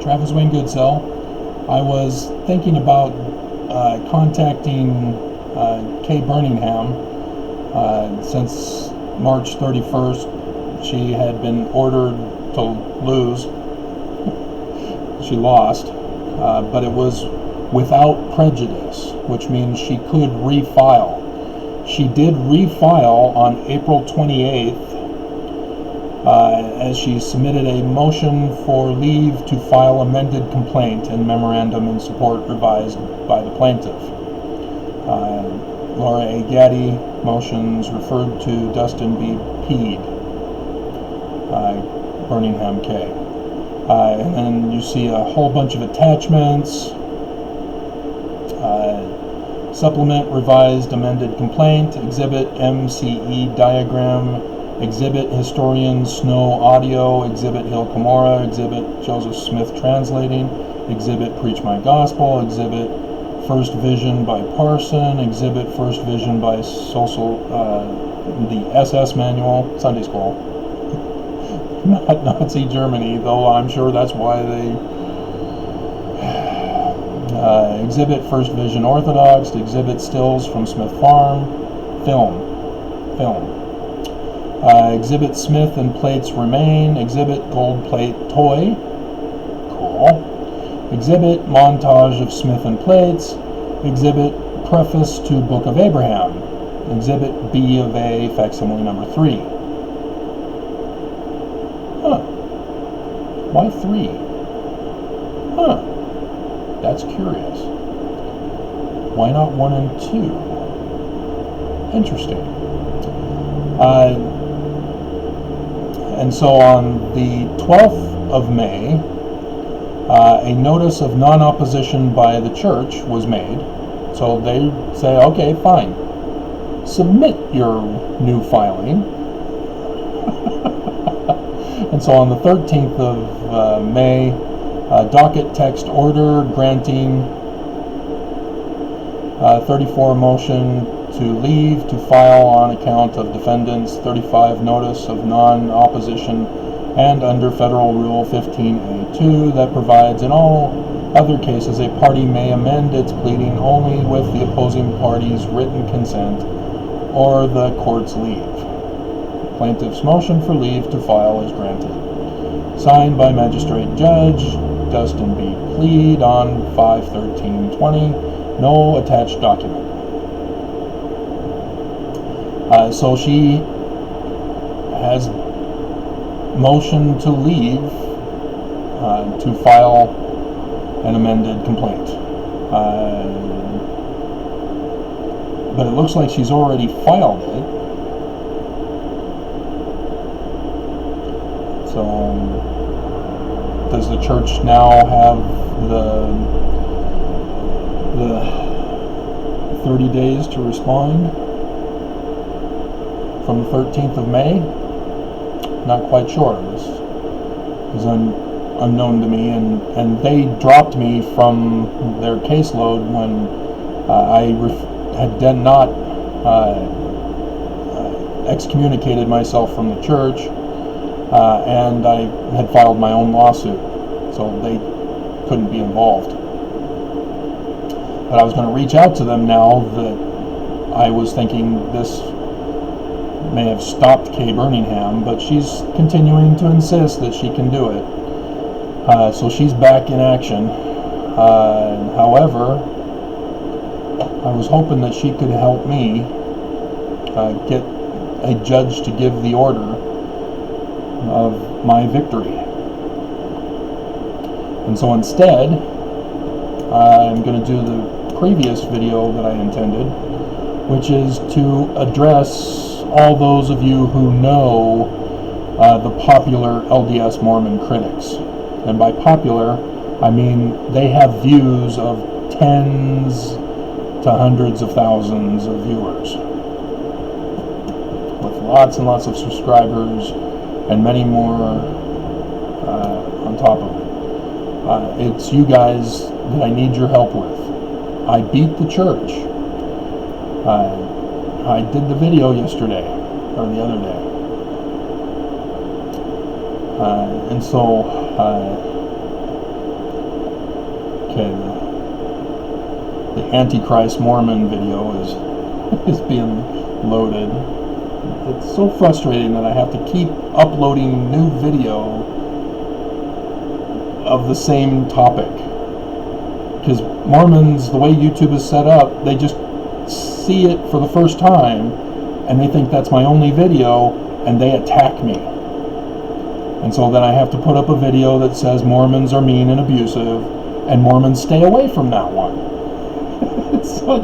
Travis Wayne Goodsell. I was thinking about contacting Kay Birmingham since March 31st. She had been ordered to lose. She lost, but it was without prejudice, which means she could refile. She did refile on April 28th, as she submitted a motion for leave to file amended complaint and memorandum in support revised by the plaintiff. Laura A. Gaddy motions referred to Dustin B. Peed, Birmingham K. And then you see a whole bunch of attachments. Supplement revised amended complaint, exhibit MCE diagram, exhibit historian Snow audio, exhibit Hill Cumorah, exhibit Joseph Smith translating, exhibit Preach My Gospel, exhibit First Vision by Parson, exhibit First Vision by the SS Manual, Sunday School. Not Nazi Germany, though I'm sure that's why they... exhibit First Vision Orthodox, exhibit stills from Smith Farm, film. Exhibit Smith and plates remain, exhibit gold plate toy, cool. Exhibit montage of Smith and plates, exhibit preface to Book of Abraham, exhibit B of A facsimile number 3. Why 3? That's curious. Why not 1 and 2? Interesting. And so on the 12th of May, a notice of non-opposition by the church was made. So they say, okay, fine. Submit your new filing. And so on the 13th of May, docket text order granting 34 motion to leave to file on account of defendants, 35 notice of non-opposition, and under Federal Rule 15A2 that provides in all other cases a party may amend its pleading only with the opposing party's written consent or the court's leave. Plaintiff's motion for leave to file is granted. Signed by Magistrate Judge Dustin B. Plead on 5/13/20. No attached document. So she has motion to leave to file an amended complaint. But it looks like she's already filed it. So does the church now have the 30 days to respond from the 13th of May? Not quite sure. This is unknown to me, and they dropped me from their caseload when I had not excommunicated myself from the church, and I had filed my own lawsuit, so they couldn't be involved. But I was going to reach out to them now that I was thinking this may have stopped Kay Birmingham, but she's continuing to insist that she can do it. So she's back in action. However, I was hoping that she could help me get a judge to give the order of my victory. And so instead, I'm going to do the previous video that I intended, which is to address all those of you who know the popular LDS Mormon critics. And by popular, I mean they have views of tens to hundreds of thousands of viewers, with lots and lots of subscribers and many more on top of it. It's you guys that I need your help with. I beat the church. I did the video yesterday, or the other day. And so Okay, the Antichrist Mormon video is being loaded. It's so frustrating that I have to keep uploading new video of the same topic. Because Mormons, the way YouTube is set up, they just see it for the first time and they think that's my only video and they attack me. And so then I have to put up a video that says Mormons are mean and abusive, and Mormons stay away from that one. It's like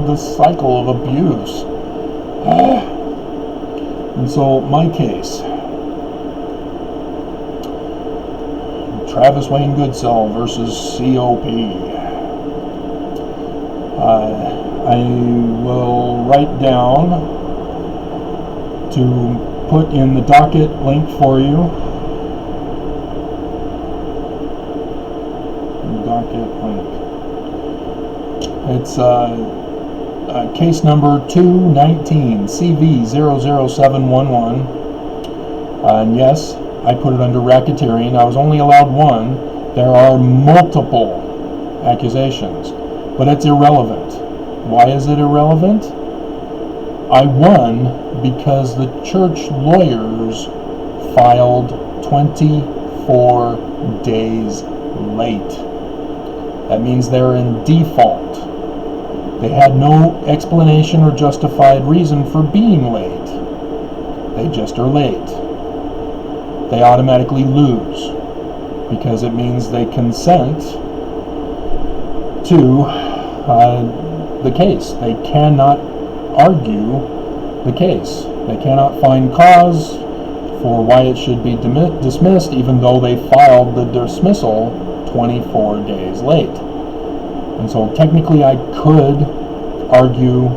the cycle of abuse. And so my case, Travis Wayne Goodsell versus COP. I will write down to put in the docket link for you. Docket link. It's case number 219 CV00711. And yes, I put it under racketeering. I was only allowed one. There are multiple accusations, but it's irrelevant. Why is it irrelevant? I won because the church lawyers filed 24 days late. That means they're in default. They had no explanation or justified reason for being late. They just are late. They automatically lose because it means they consent to the case. They cannot argue the case. They cannot find cause for why it should be dismissed, even though they filed the dismissal 24 days late. And so technically I could argue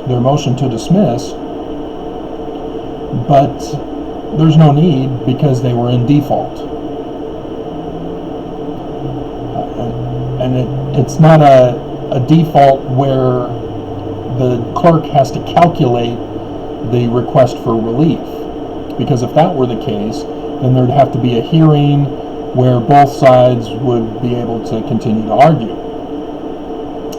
their motion to dismiss, but there's no need because they were in default. And it's not a default where the clerk has to calculate the request for relief. Because if that were the case, then there'd have to be a hearing where both sides would be able to continue to argue.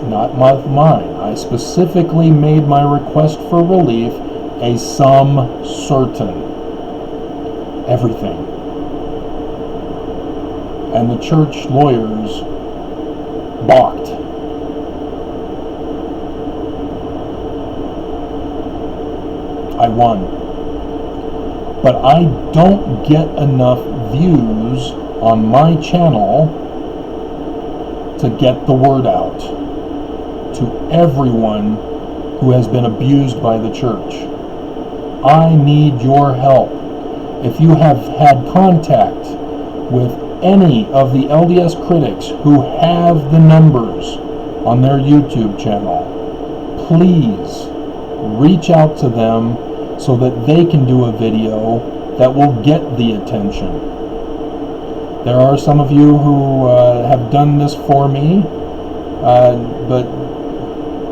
Not mine. I specifically made my request for relief a sum certain. Everything. And the church lawyers balked. I won. But I don't get enough views on my channel to get the word out to everyone who has been abused by the church. I need your help. If you have had contact with any of the LDS critics who have the numbers on their YouTube channel, please reach out to them so that they can do a video that will get the attention. There are some of you who have done this for me, but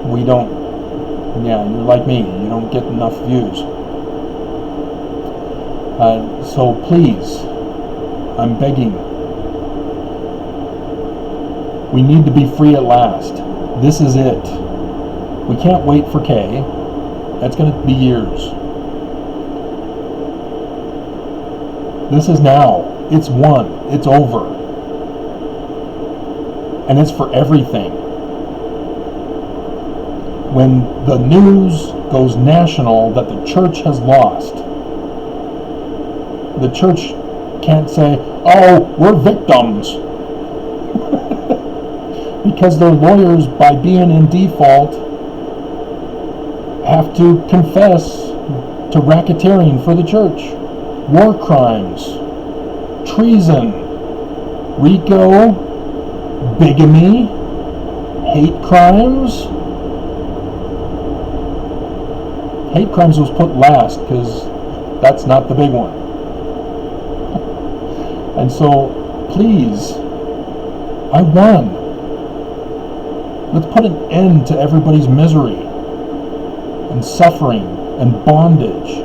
we don't, you're like me, you don't get enough views. So please, I'm begging, we need to be free at last. This is it. We can't wait for Kay. That's going to be years. This is now. It's won. It's over. And it's for everything. When the news goes national that the church has lost, the church can't say, oh, we're victims. Because their lawyers, by being in default, have to confess to racketeering for the church. War crimes, treason, RICO, bigamy, hate crimes. Hate crimes was put last because that's not the big one. And so, please, I won. Let's put an end to everybody's misery and suffering and bondage.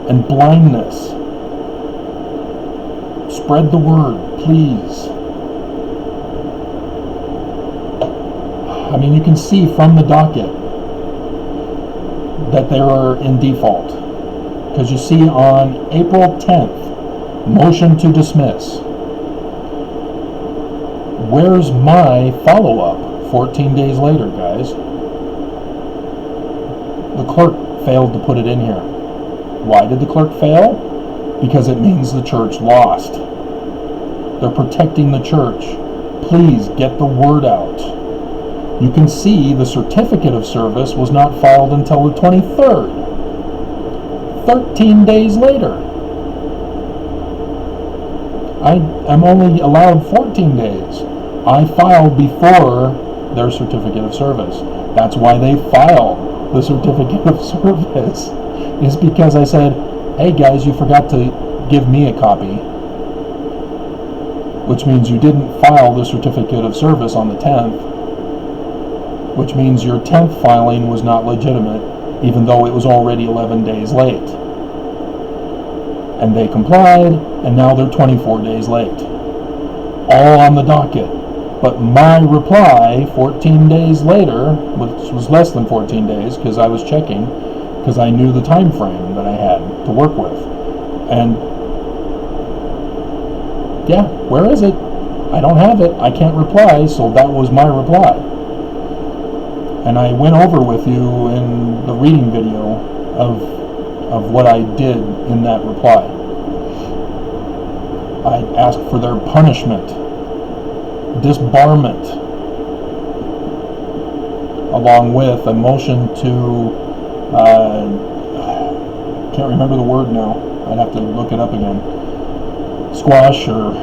and blindness. Spread the word, please. I mean, you can see from the docket that they are in default. Because you see on April 10th, motion to dismiss. Where's my follow-up 14 days later, guys? The clerk failed to put it in here. Why did the clerk fail? Because it means the church lost. They're protecting the church. Please get the word out. You can see the certificate of service was not filed until the 23rd. 13 days later. I'm only allowed 14 days. I filed before their certificate of service. That's why they filed the certificate of service. Is because I said, hey guys, you forgot to give me a copy. Which means you didn't file the certificate of service on the 10th. Which means your 10th filing was not legitimate, even though it was already 11 days late. And they complied, and now they're 24 days late. All on the docket. But my reply 14 days later, which was less than 14 days, because I was checking, because I knew the time frame that I had to work with. And yeah, where is it? I don't have it. I can't reply, so that was my reply. And I went over with you in the reading video of what I did in that reply. I asked for their punishment, disbarment, along with a motion to, can't remember the word now, I'd have to look it up again, squash or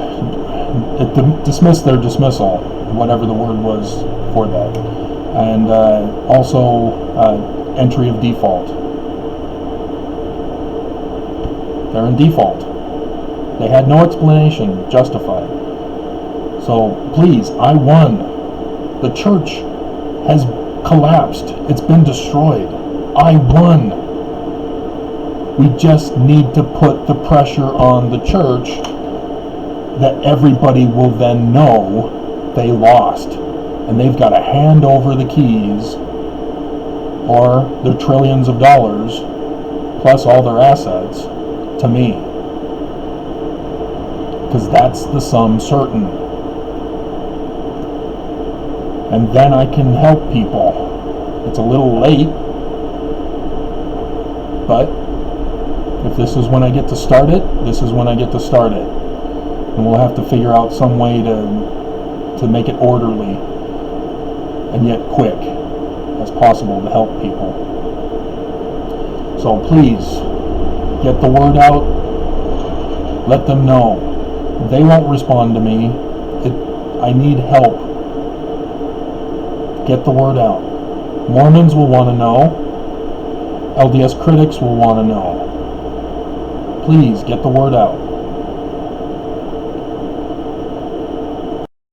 dismiss their dismissal, whatever the word was for that. And also entry of default. They're in default. They had no explanation justified. So please, I won. The church has collapsed. It's been destroyed. I won. We just need to put the pressure on the church that everybody will then know they lost. And they've got to hand over the keys or their trillions of dollars plus all their assets to me. Because that's the sum certain. And then I can help people. It's a little late, but if this is when I get to start it, this is when I get to start it. And we'll have to figure out some way to make it orderly and yet quick as possible to help people. So please, get the word out. Let them know. They won't respond to me. I need help. Get the word out. Mormons will want to know. LDS critics will want to know. Please, get the word out.